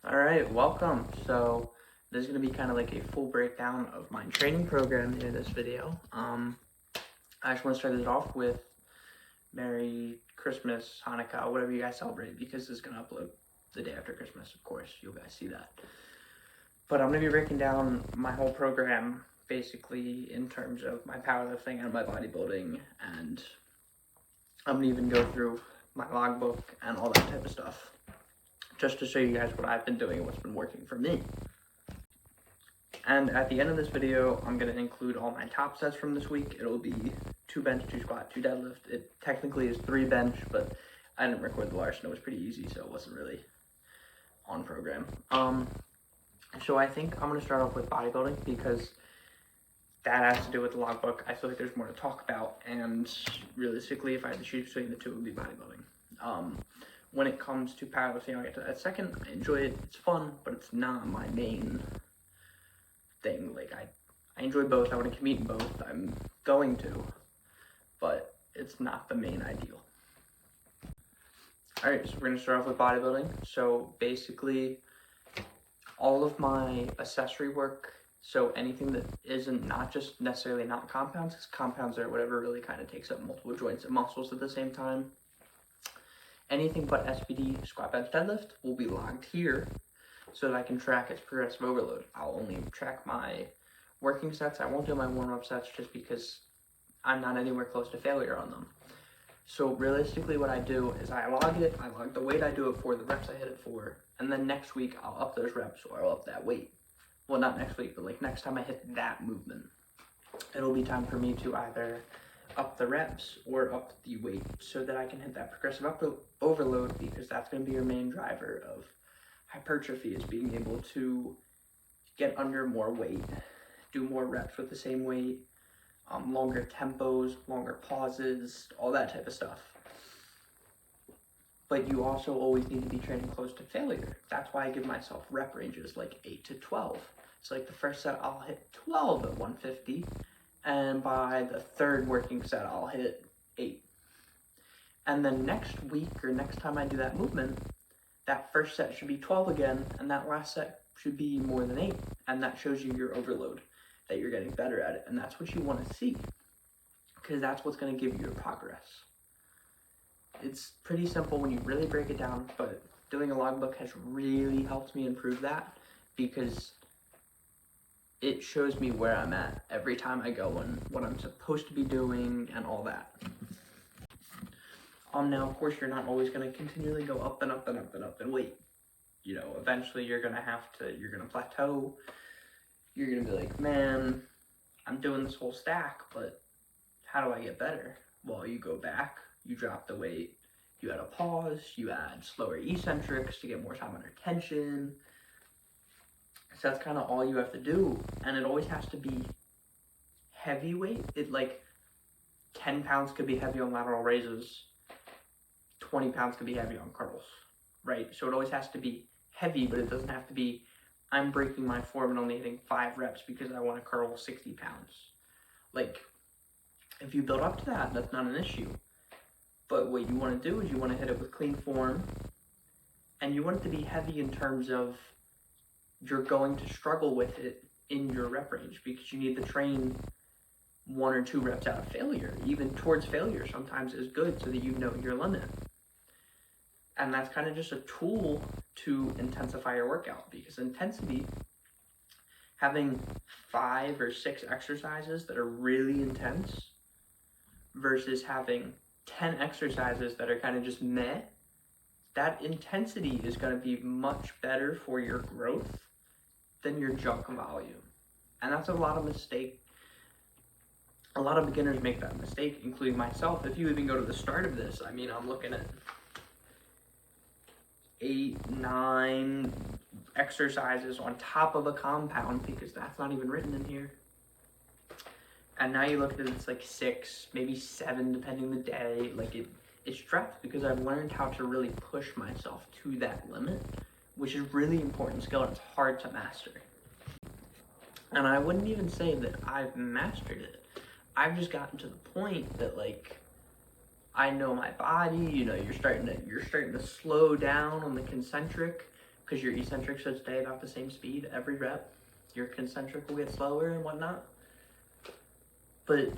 All right, welcome. So this is going to be kind of like a full breakdown of my training program in this video. I just want to start it off with Merry Christmas, Hanukkah, whatever you guys celebrate, because this is going to upload the day after Christmas, of course. You guys see that. But I'm going to be breaking down my whole program basically in terms of my powerlifting and my bodybuilding, and I'm going to even go through my logbook and all that type of stuff, just to show you guys what I've been doing and what's been working for me. And at the end of this video, I'm going to include all my top sets from this week. It'll be 2 bench, 2 squat, 2 deadlift. It technically is 3 bench, but I didn't record the large and it was pretty easy, so it wasn't really on program. So I think I'm going to start off with bodybuilding because that has to do with the logbook. I feel like there's more to talk about, and realistically, if I had to choose between the two, it would be bodybuilding. When it comes to powerlifting, I'll get to that second. I enjoy it, it's fun, but it's not my main thing. Like, I enjoy both, I want to compete in both, I'm going to, but it's not the main ideal. Alright, so we're going to start off with bodybuilding. So basically, all of my accessory work, so anything that isn't not just necessarily not compounds, because compounds are whatever really kind of takes up multiple joints and muscles at the same time. Anything but SBD, squat, bench, deadlift will be logged here so that I can track its progressive overload. I'll only track my working sets. I won't do my warm-up sets just because I'm not anywhere close to failure on them. So realistically what I do is I log it, I log the weight I do it for, the reps I hit it for, and then next week I'll up those reps or I'll up that weight. Well, not next week, but like next time I hit that movement, it'll be time for me to either up the reps or up the weight so that I can hit that progressive overload, because that's going to be your main driver of hypertrophy, is being able to get under more weight, do more reps with the same weight, longer tempos, longer pauses, all that type of stuff. But you also always need to be training close to failure. That's why I give myself rep ranges like 8 to 12. So like the first set I'll hit 12 at 150, and by the third working set I'll hit 8. And then next week or next time I do that movement, that first set should be 12 again, and that last set should be more than 8. And that shows you your overload, that you're getting better at it. And that's what you want to see, because that's what's going to give you your progress. It's pretty simple when you really break it down, but doing a logbook has really helped me improve that, because it shows me where I'm at every time I go and what I'm supposed to be doing and all that. Now, of course, you're not always going to continually go up and up and up and up and wait. You know, eventually you're going to plateau. You're going to be like, man, I'm doing this whole stack, but how do I get better? Well, you go back, you drop the weight, you add a pause, you add slower eccentrics to get more time under tension. So that's kind of all you have to do. And it always has to be heavy weight. It like 10 pounds could be heavy on lateral raises, 20 pounds could be heavy on curls, right? So it always has to be heavy, but it doesn't have to be, I'm breaking my form and only hitting 5 reps because I want to curl 60 pounds. Like, if you build up to that, that's not an issue. But what you want to do is you want to hit it with clean form, and you want it to be heavy in terms of you're going to struggle with it in your rep range, because you need to train 1 or 2 reps out of failure. Even towards failure sometimes is good, so that you know your limit. And that's kind of just a tool to intensify your workout, because intensity, having 5 or 6 exercises that are really intense versus having 10 exercises that are kind of just meh, that intensity is going to be much better for your growth than your junk volume. And that's a lot of beginners make that mistake, including myself. If you even go to the start of this, I mean, I'm looking at 8, 9 exercises on top of a compound, because that's not even written in here. And now you look at it, it's like 6, maybe 7, depending the day. Like it's dropped because I've learned how to really push myself to that limit, which is really important skill, and it's hard to master. And I wouldn't even say that I've mastered it. I've just gotten to the point that, like, I know my body. You know, you're starting to slow down on the concentric, because your eccentric should stay about the same speed every rep. Your concentric will get slower and whatnot. But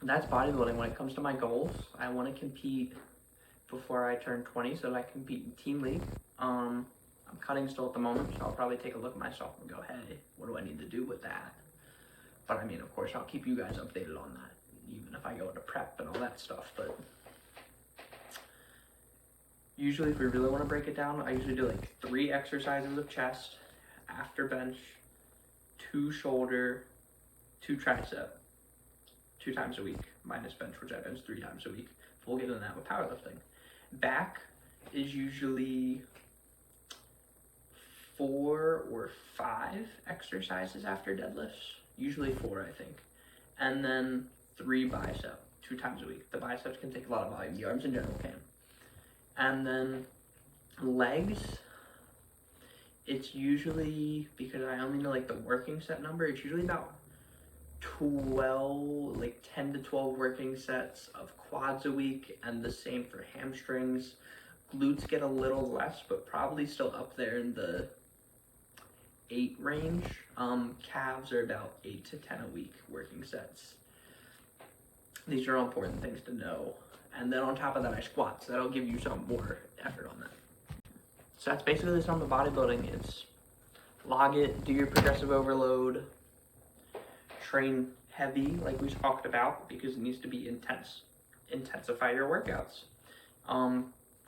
that's bodybuilding. When it comes to my goals, I want to compete before I turn 20 so that I can compete in team league. I'm cutting still at the moment, so I'll probably take a look at myself and go, hey, what do I need to do with that? But I mean, of course, I'll keep you guys updated on that, even if I go into prep and all that stuff. But usually, if we really want to break it down, I usually do like 3 exercises of chest, after bench, 2 shoulder, 2 tricep, 2 times a week, minus bench, which I bench 3 times a week. We'll get into that with powerlifting. Back is usually 4 or 5 exercises after deadlifts, usually 4, I think. And then 3 bicep, 2 times a week. The biceps can take a lot of volume, the arms in general can. And then legs, it's usually, because I only know like the working set number, it's usually about 10 to 12 working sets of quads a week, and the same for hamstrings. Glutes get a little less, but probably still up there in the 8 range. Calves are about 8 to 10 a week working sets. These are all important things to know. And then on top of that, I squat, so that'll give you some more effort on that. So that's basically the sum of bodybuilding. It's log it, do your progressive overload, train heavy like we talked about because it needs to be intense. Intensify your workouts.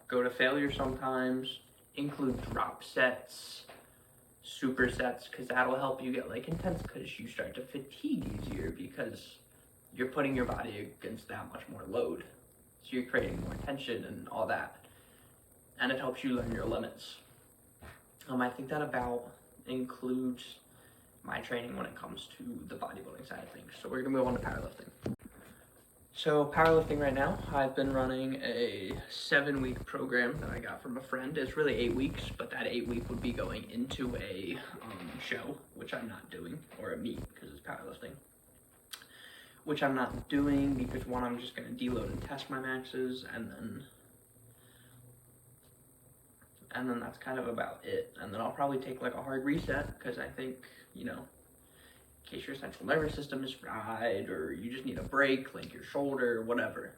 Go to failure sometimes, include drop sets, supersets, because that'll help you get like intense because you start to fatigue easier because you're putting your body against that much more load. So you're creating more tension and all that. And it helps you learn your limits. I think that about includes my training when it comes to the bodybuilding side of things. So we're gonna move on to powerlifting. So powerlifting right now, I've been running a 7-week program that I got from a friend. It's really 8 weeks, but that 8-week would be going into a show, which I'm not doing, or a meet, because it's powerlifting. Which I'm not doing because one, I'm just gonna deload and test my maxes, and then that's kind of about it. And then I'll probably take like a hard reset, because I think, you know, in case your central nervous system is fried, or you just need a break, like your shoulder, whatever.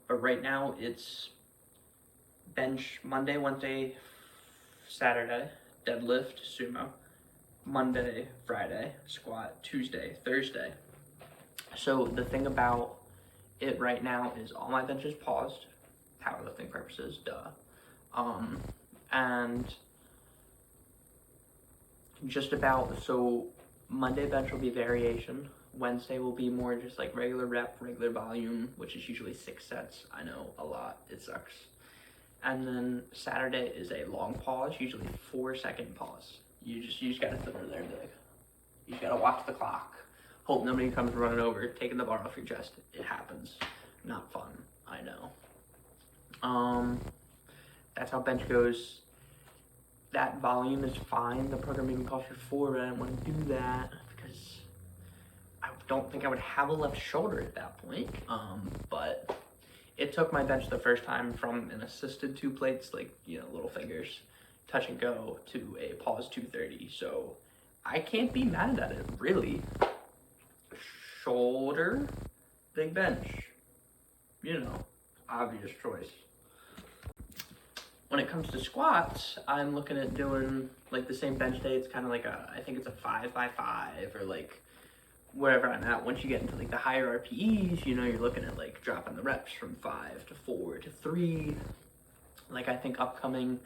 But right now, it's bench Monday, Wednesday, Saturday, deadlift, sumo, Monday, Friday, squat, Tuesday, Thursday. So the thing about it right now is all my bench is paused, powerlifting purposes, duh. And just about, so Monday bench will be variation, Wednesday will be more just like regular rep, regular volume, which is usually 6 sets. I know, a lot, it sucks. And then Saturday is a long pause, usually 4-second pause. You just gotta sit there and be like, you just gotta watch the clock, hope nobody comes running over, taking the bar off your chest. It happens. Not fun, I know. That's how bench goes. That volume is fine. The program even calls for 4, but I didn't want to do that because I don't think I would have a left shoulder at that point. But it took my bench the first time from an assisted 2 plates, like, you know, little fingers, touch and go, to a pause 230. So I can't be mad at it, really. Shoulder, big bench. You know, obvious choice. When it comes to squats, I'm looking at doing like the same bench day. It's kind of like I think it's a 5x5, or like wherever I'm at. Once you get into like the higher RPEs, you know, you're looking at like dropping the reps from 5 to 4 to 3. Like I think upcoming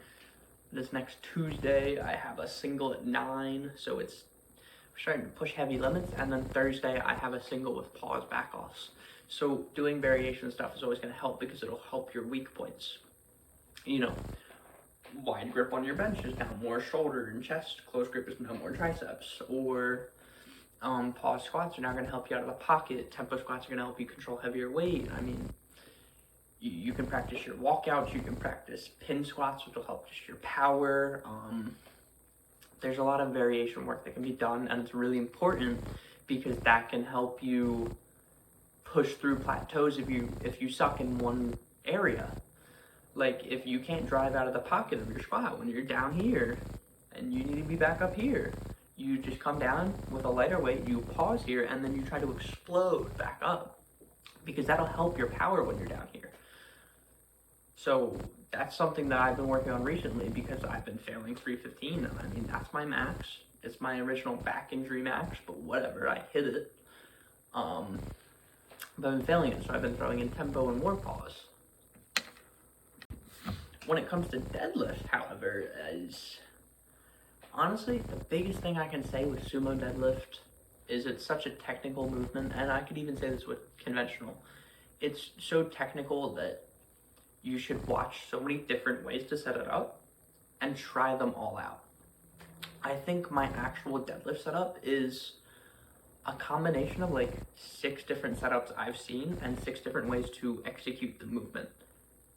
this next Tuesday, I have a single at 9. So it's starting to push heavy limits. And then Thursday, I have a single with pause back offs. So doing variation stuff is always going to help because it'll help your weak points. You know, wide grip on your bench is now more shoulder and chest. Close grip is now more triceps. Or pause squats are now going to help you out of the pocket. Tempo squats are going to help you control heavier weight. I mean, you can practice your walkouts. You can practice pin squats, which will help just your power. There's a lot of variation work that can be done, and it's really important because that can help you push through plateaus if you suck in one area. Like, if you can't drive out of the pocket of your squat when you're down here and you need to be back up here, you just come down with a lighter weight, you pause here, and then you try to explode back up, because that'll help your power when you're down here. So that's something that I've been working on recently, because I've been failing 315, and I mean, that's my max. It's my original back injury max, but whatever, I hit it. But I've been failing it, so I've been throwing in tempo and more pause. When it comes to deadlift, however, honestly, the biggest thing I can say with sumo deadlift is it's such a technical movement, and I could even say this with conventional. It's so technical that you should watch so many different ways to set it up and try them all out. I think my actual deadlift setup is a combination of like 6 different setups I've seen and 6 different ways to execute the movement.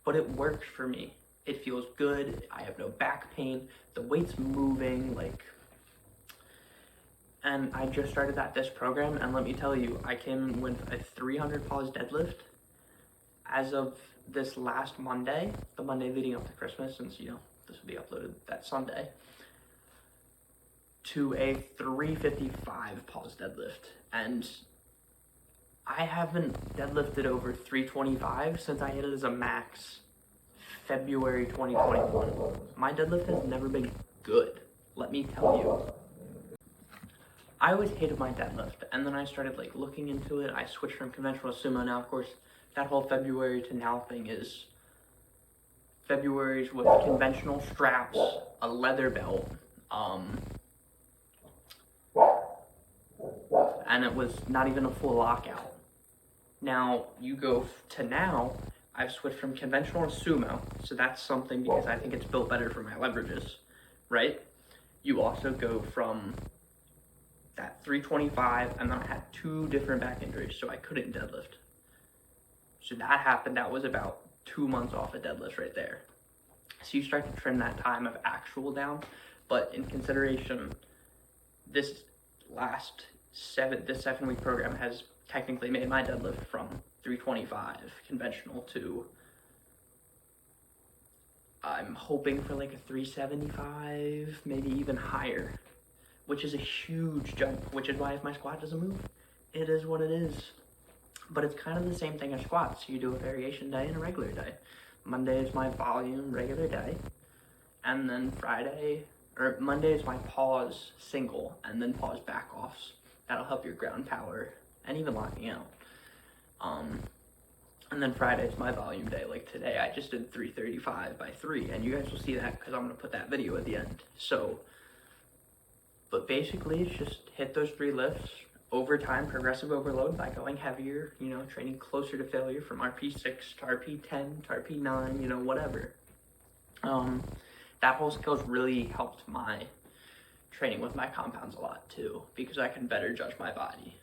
But it works for me. It feels good. I have no back pain. The weight's moving, like, and I just started this program, and let me tell you, I came in with a 300 pause deadlift as of this last Monday, the Monday leading up to Christmas, since, you know, this will be uploaded that Sunday, to a 355 pause deadlift. And I haven't deadlifted over 325 since I hit it as a max February 2021. My deadlift has never been good, let me tell you. I always hated my deadlift, and then I started like looking into it. I switched from conventional to sumo. Now, of course, that whole February to now thing is February's with conventional straps, a leather belt, and it was not even a full lockout. Now, you go to now, I've switched from conventional to sumo, so that's something because I think it's built better for my leverages, right? You also go from that 325, and then I had 2 different back injuries, so I couldn't deadlift. So that happened. That was about 2 months off of deadlift right there. So you start to trim that time of actual down, but in consideration, this 7-week program has technically made my deadlift from 325 conventional to, I'm hoping for like a 375, maybe even higher, which is a huge jump, which is why if my squat doesn't move, it is what it is. But it's kind of the same thing as squats. You do a variation day and a regular day. Monday is my volume regular day, and then Monday is my pause single, and then pause back offs. That'll help your ground power and even locking out. And then Friday is my volume day. Like today, I just did 335 by 3, and you guys will see that because I'm gonna put that video at the end. So, but basically, it's just hit those 3 lifts over time, progressive overload by going heavier, you know, training closer to failure from RP6 to RP10 to RP9, you know, whatever. That whole skill's really helped my training with my compounds a lot too, because I can better judge my body.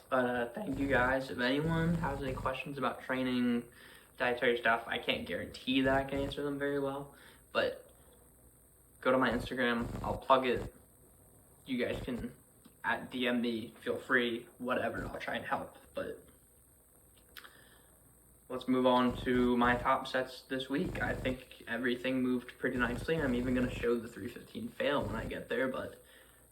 But thank you guys. If anyone has any questions about training, dietary stuff, I can't guarantee that I can answer them very well, but go to my Instagram, I'll plug it. You guys can DM me, feel free, whatever, I'll try and help. But let's move on to my top sets this week. I think everything moved pretty nicely. I'm even gonna show the 315 fail when I get there, but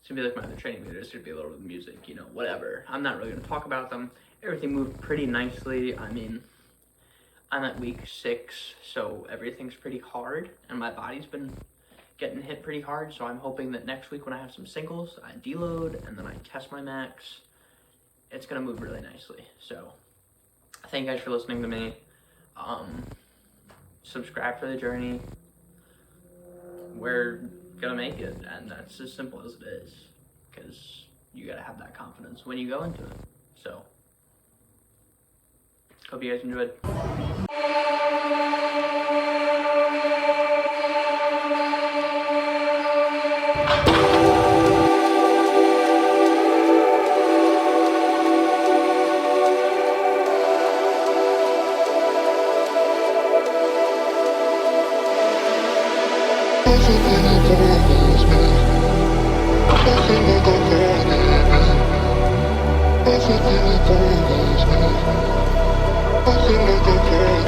it's gonna be like my other training videos. It's gonna be a little bit of music, you know, whatever. I'm not really gonna talk about them. Everything moved pretty nicely. I mean, I'm at week 6, so everything's pretty hard, and my body's been getting hit pretty hard, so I'm hoping that next week when I have some singles, I deload, and then I test my max. It's gonna move really nicely. So, thank you guys for listening to me. Subscribe for the journey. We're gonna make it, and that's as simple as it is, because you gotta have that confidence when you go into it. So, hope you guys enjoyed. I feel like I'm falling. I feel like I'm falling.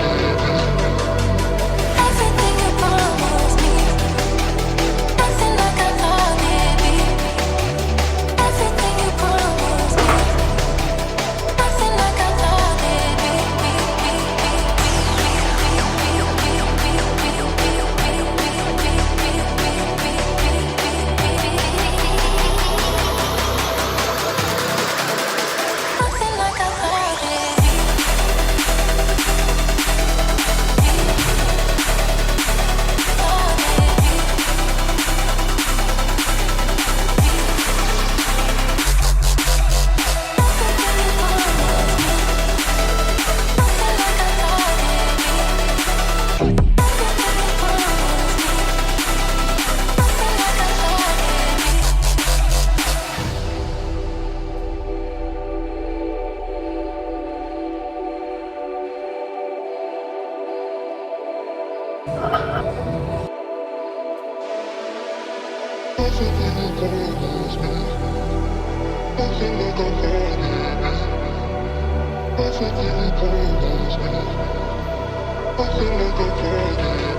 I feel like I'm falling.